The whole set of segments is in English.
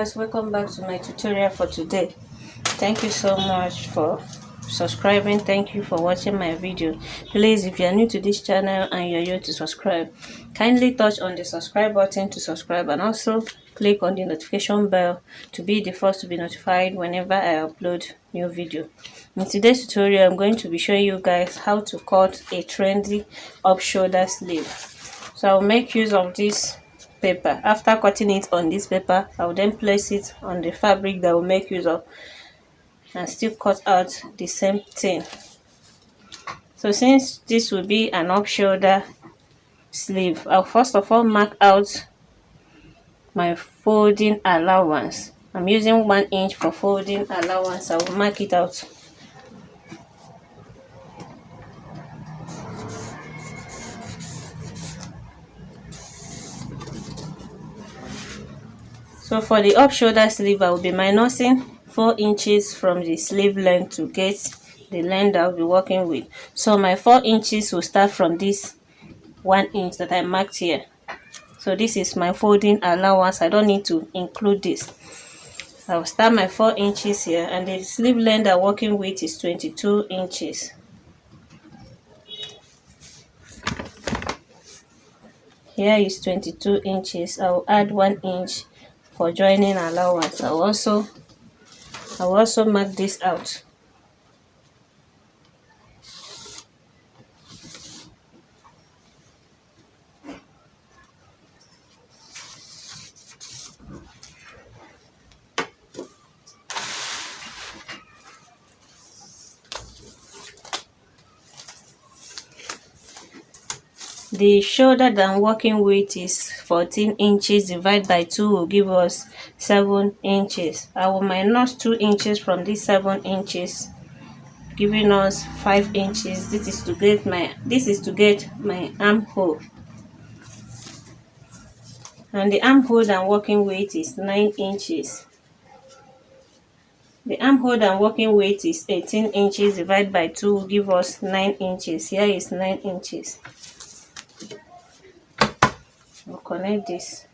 viewers, welcome back to my tutorial for today. Thank you so much for subscribing. Thank you for watching my video. Please, if you are new to this channel and you're here to subscribe, kindly touch on the subscribe button to subscribe, and also click on the notification bell to be the first to be notified whenever I upload new video. In today's tutorial, I'm going to be showing you guys how to cut a trendy up shoulder sleeve. So I'll make use of this paper. After cutting it on this paper, I will then place it on the fabric that we'll make use of and still cut out the same thing. So since this will be an off shoulder sleeve, I'll first of all mark out my folding allowance. I'm using 1 inch for folding allowance. I will mark it out. So for the up shoulder sleeve, I will be minusing 4 inches from the sleeve length to get the length I'll be working with. So my 4 inches will start from this 1 inch that I marked here. So this is my folding allowance. I don't need to include this. I'll start my 4 inches here, and the sleeve length I'm working with is 22 inches. Here is 22 inches. I will add 1 inch for joining allowance. I will also mark this out. The shoulder that I'm working with is 14 inches divided by 2 will give us 7 inches. I will minus 2 inches from this 7 inches, giving us 5 inches. This is to get my armhole. And the armhole I'm working with is 9 inches. The armhole I'm working with is 18 inches divided by 2 will give us 9 inches. Here is 9 inches. We'll connect this.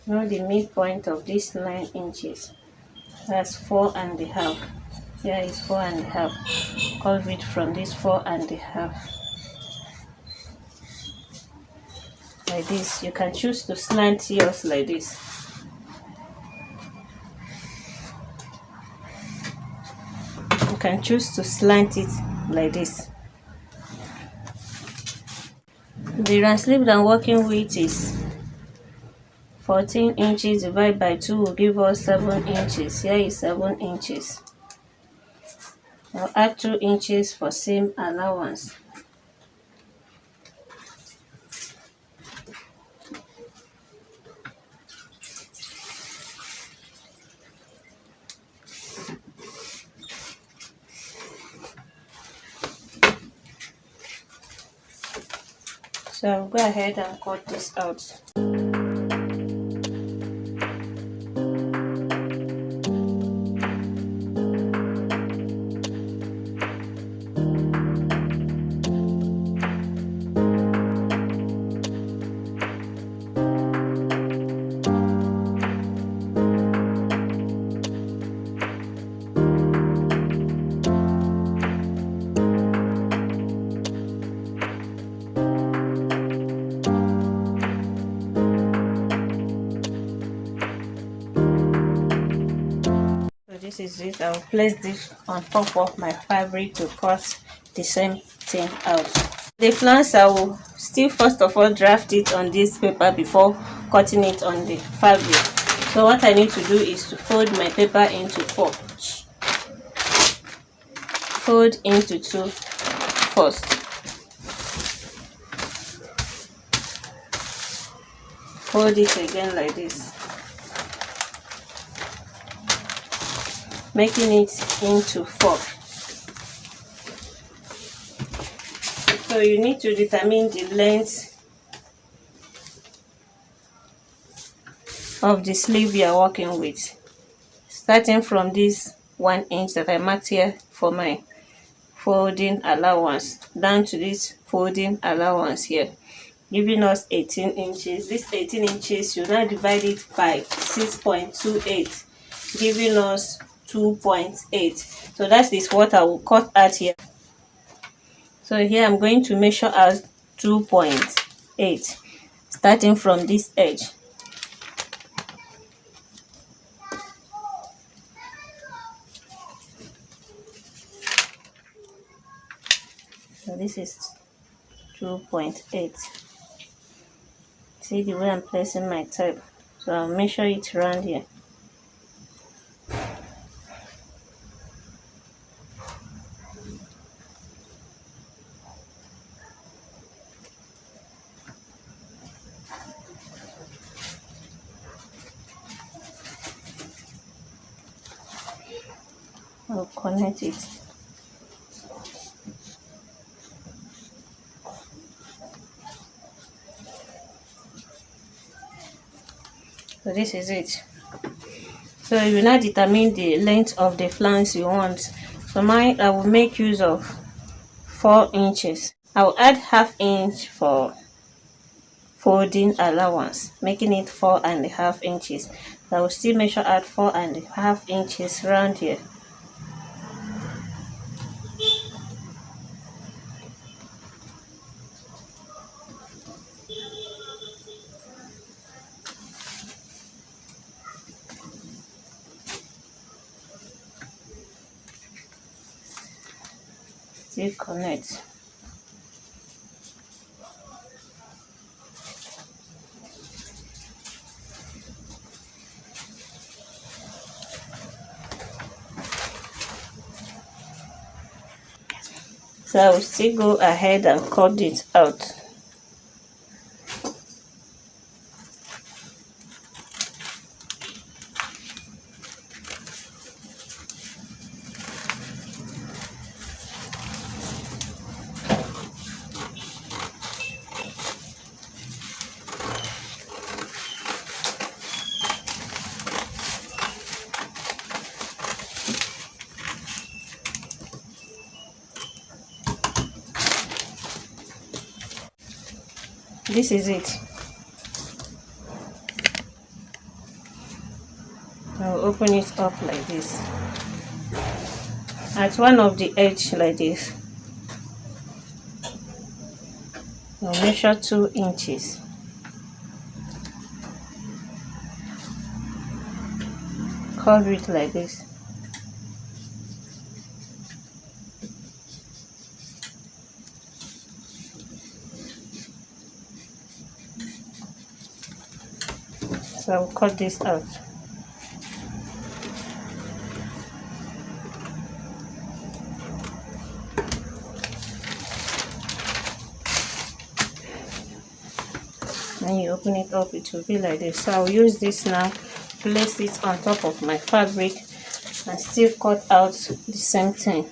Now the midpoint of this 9 inches. That's 4.5. Here is 4.5. Curve it from this 4.5. Like this. You can choose to slant yours like this. You can choose to slant it like this. The round sleeve that I'm working with is 14 inches divided by 2 will give us 7 inches. Here is 7 inches. I'll add 2 inches for seam allowance. So I'll go ahead and cut this out. This is it. I will place this on top of my fabric to cut the same thing out. The flange, I will still first of all draft it on this paper before cutting it on the fabric. So what I need to do is to fold my paper into 4. Fold into 2 first. Fold it again like this, making it into 4. So you need to determine the length of the sleeve you are working with, starting from this 1 inch that I marked here for my folding allowance down to this folding allowance here, giving us 18 inches. This 18 inches, you now divide it by 6.28, giving us 2.8. so that is what I will cut out here. So here I'm going to measure out 2.8, starting from this edge. So this is 2.8. See the way I'm placing my tape, so I'll measure it around here. I'll connect it. So this is it. So you now determine the length of the flange you want. So mine, I will make use of 4 inches. I will add ½ inch for folding allowance, making it 4.5 inches. So I will still measure out 4.5 inches around here. Still connect. So I will still go ahead and cut it out. This is it. I'll open it up like this. At one of the edge like this, I'll measure 2 inches. Cover it like this. So I'll cut this out. When you open it up, it will be like this. So I'll use this now, place it on top of my fabric, and still cut out the same thing.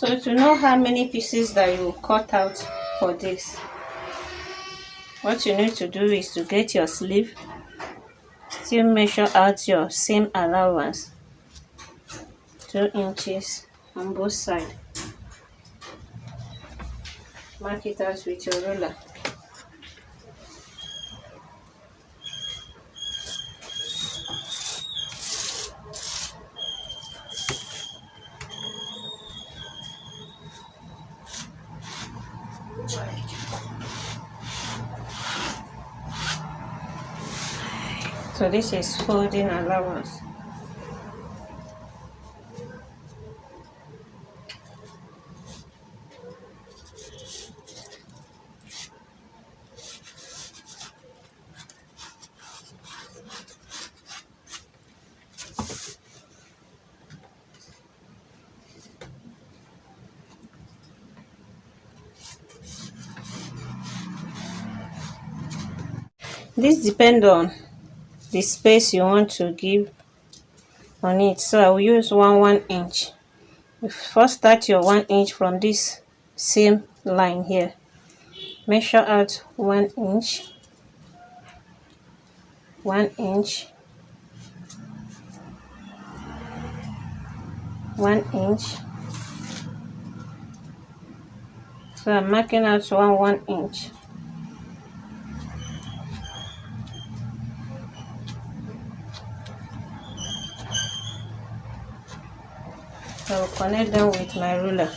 So to know how many pieces that you cut out for this, what you need to do is to get your sleeve, still measure out your seam allowance, 2 inches on both sides. Mark it out with your ruler. So this is folding allowance. This depends on the space you want to give on it. So I will use 1 inch. You first start your 1 inch from this same line here. Measure out 1 inch, 1 inch, 1 inch. So I'm marking out 1 inch. I will connect them with my ruler.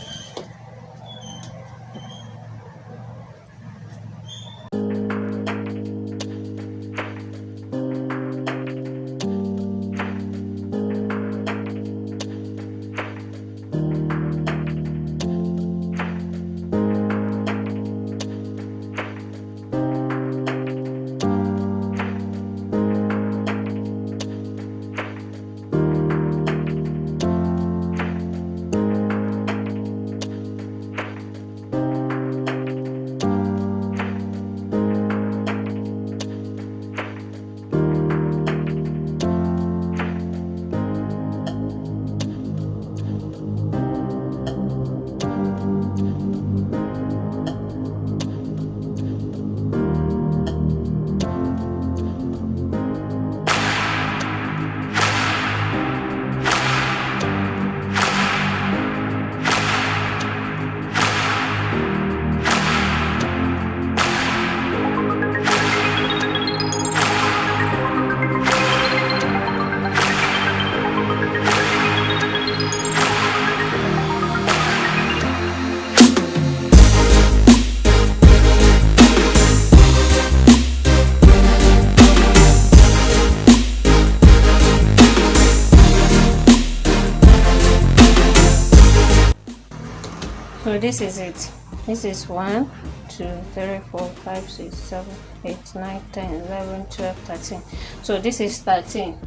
So this is it. This is 1, 2, 3, 4, 5, 6, 7, 8, 9, 10, 11, 12, 13. So this is 13.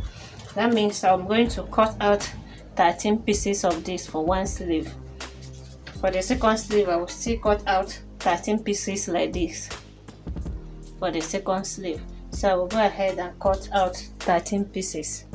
That means I'm going to cut out 13 pieces of this for one sleeve. For the second sleeve, I will still cut out 13 pieces like this for the second sleeve. So I will go ahead and cut out 13 pieces.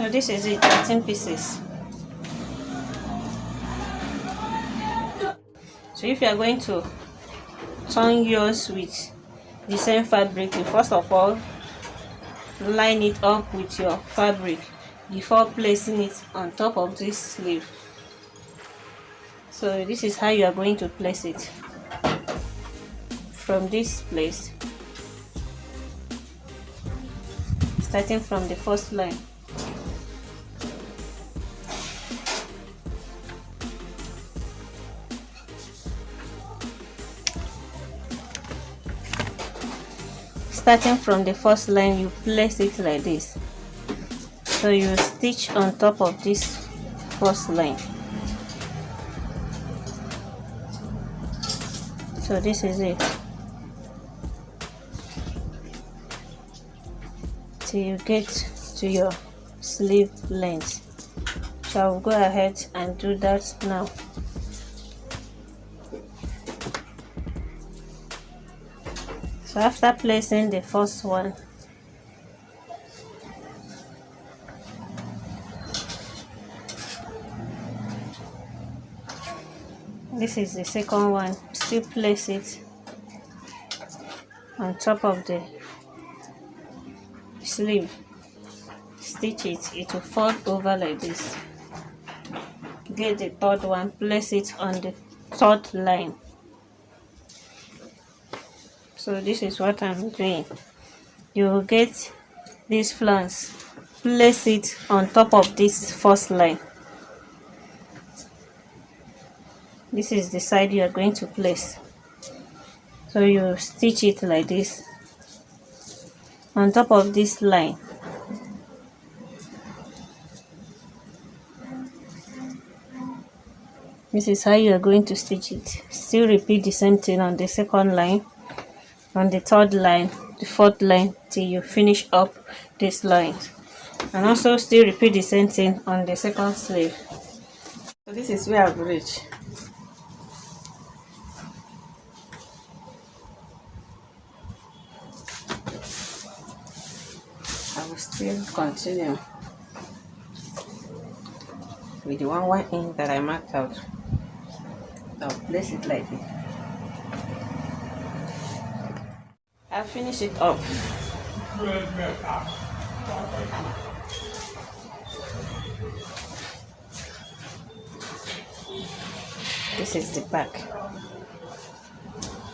So this is it, 13 pieces. So if you are going to turn yours with the same fabric, you first of all line it up with your fabric before placing it on top of this sleeve. So this is how you are going to place it. From this place, starting from the first line. Starting from the first line, you place it like this. So you stitch on top of this first line. So this is it. Till you get to your sleeve length. So I'll go ahead and do that now. So after placing the first one, this is the second one, still place it on top of the sleeve, stitch it, it will fold over like this. Get the third one, place it on the third line. So this is what I'm doing. You will get this flounce, place it on top of this first line. This is the side you are going to place. So you stitch it like this on top of this line. This is how you are going to stitch it. Still repeat the same thing on the second line, on the third line, the fourth line, till you finish up this line. And also still repeat the same thing on the second sleeve. So this is where I've reached. I will still continue with the one inch that I marked out. I'll place it like this. I'll finish it up. This is the back,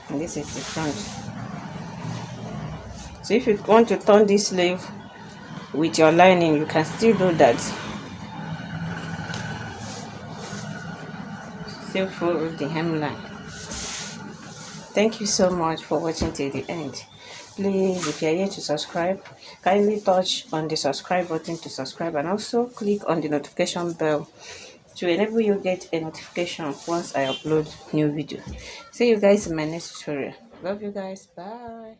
and this is the front. So if you want to turn this sleeve with your lining, you can still do that. Still follow the hemline. Thank you so much for watching till the end. Please, if you're here to subscribe, kindly touch on the subscribe button to subscribe, and also click on the notification bell to enable you get a notification once I upload new video. See you guys in my next tutorial. Love you guys. Bye.